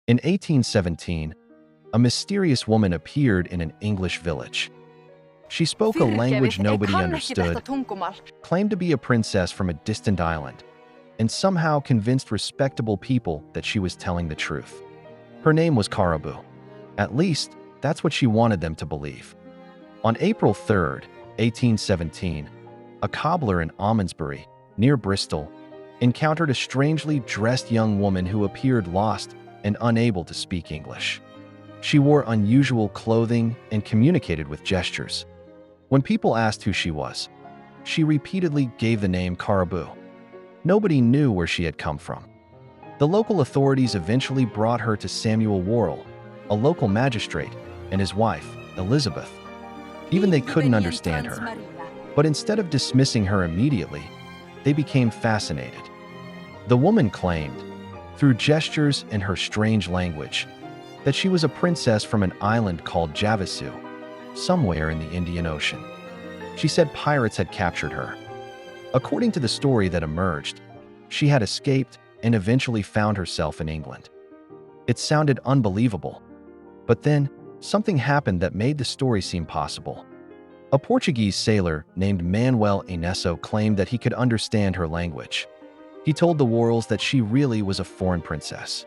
In 1817, a mysterious woman appeared in an English village. She spoke a language nobody understood, claimed to be a princess from a distant island, and somehow convinced respectable people that she was telling the truth. Her name was Caraboo. At least, that's what she wanted them to believe. On April 3rd, 1817, a cobbler in Almondsbury, near Bristol, encountered a strangely dressed young woman who appeared lost and unable to speak English. She wore unusual clothing and communicated with gestures. When people asked who she was, she repeatedly gave the name Caraboo. Nobody knew where she had come from. The local authorities eventually brought her to Samuel Worrell, a local magistrate, and his wife, Elizabeth. Even they couldn't understand her. But instead of dismissing her immediately, they became fascinated. The woman claimed, through gestures and her strange language, that she was a princess from an island called Javasu, somewhere in the Indian Ocean. She said pirates had captured her. According to the story that emerged, she had escaped and eventually found herself in England. It sounded unbelievable, but then something happened that made the story seem possible. A Portuguese sailor named Manuel Inesso claimed that he could understand her language. He told the Worrells that she really was a foreign princess.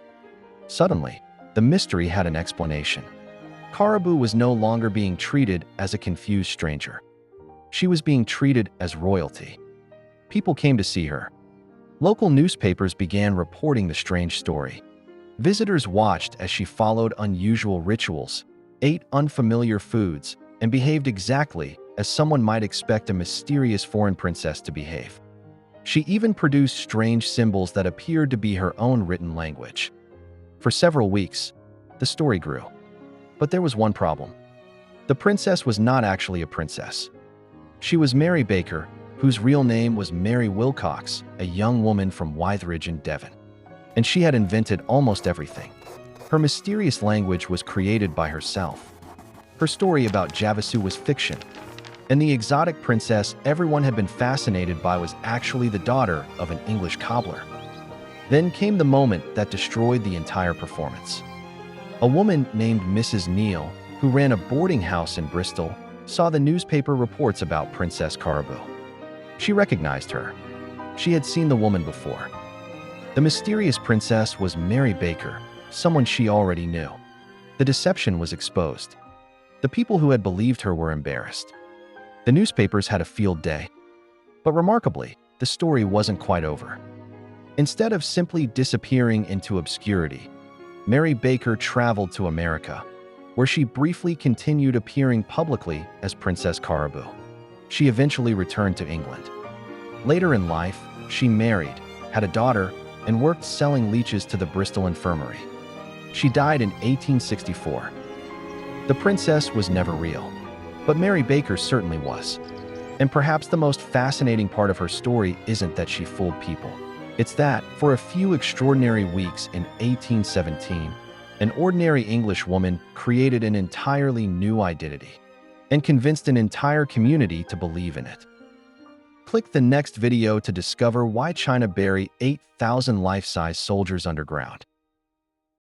Suddenly, the mystery had an explanation. Caraboo was no longer being treated as a confused stranger. She was being treated as royalty. People came to see her. Local newspapers began reporting the strange story. Visitors watched as she followed unusual rituals, ate unfamiliar foods, and behaved exactly as someone might expect a mysterious foreign princess to behave. She even produced strange symbols that appeared to be her own written language. For several weeks, the story grew. But there was one problem. The princess was not actually a princess. She was Mary Baker, whose real name was Mary Wilcox, a young woman from Wytheridge in Devon. And she had invented almost everything. Her mysterious language was created by herself. Her story about Javasu was fiction, and the exotic princess everyone had been fascinated by was actually the daughter of an English cobbler. Then came the moment that destroyed the entire performance. A woman named Mrs. Neal, who ran a boarding house in Bristol, saw the newspaper reports about Princess Caraboo. She recognized her. She had seen the woman before. The mysterious princess was Mary Baker, someone she already knew. The deception was exposed. The people who had believed her were embarrassed. The newspapers had a field day. But remarkably, the story wasn't quite over. Instead of simply disappearing into obscurity, Mary Baker traveled to America, where she briefly continued appearing publicly as Princess Caraboo. She eventually returned to England. Later in life, she married, had a daughter, and worked selling leeches to the Bristol Infirmary. She died in 1864. The princess was never real, but Mary Baker certainly was. And perhaps the most fascinating part of her story isn't that she fooled people. It's that, for a few extraordinary weeks in 1817, an ordinary English woman created an entirely new identity and convinced an entire community to believe in it. Click the next video to discover why China buried 8,000 life-size soldiers underground.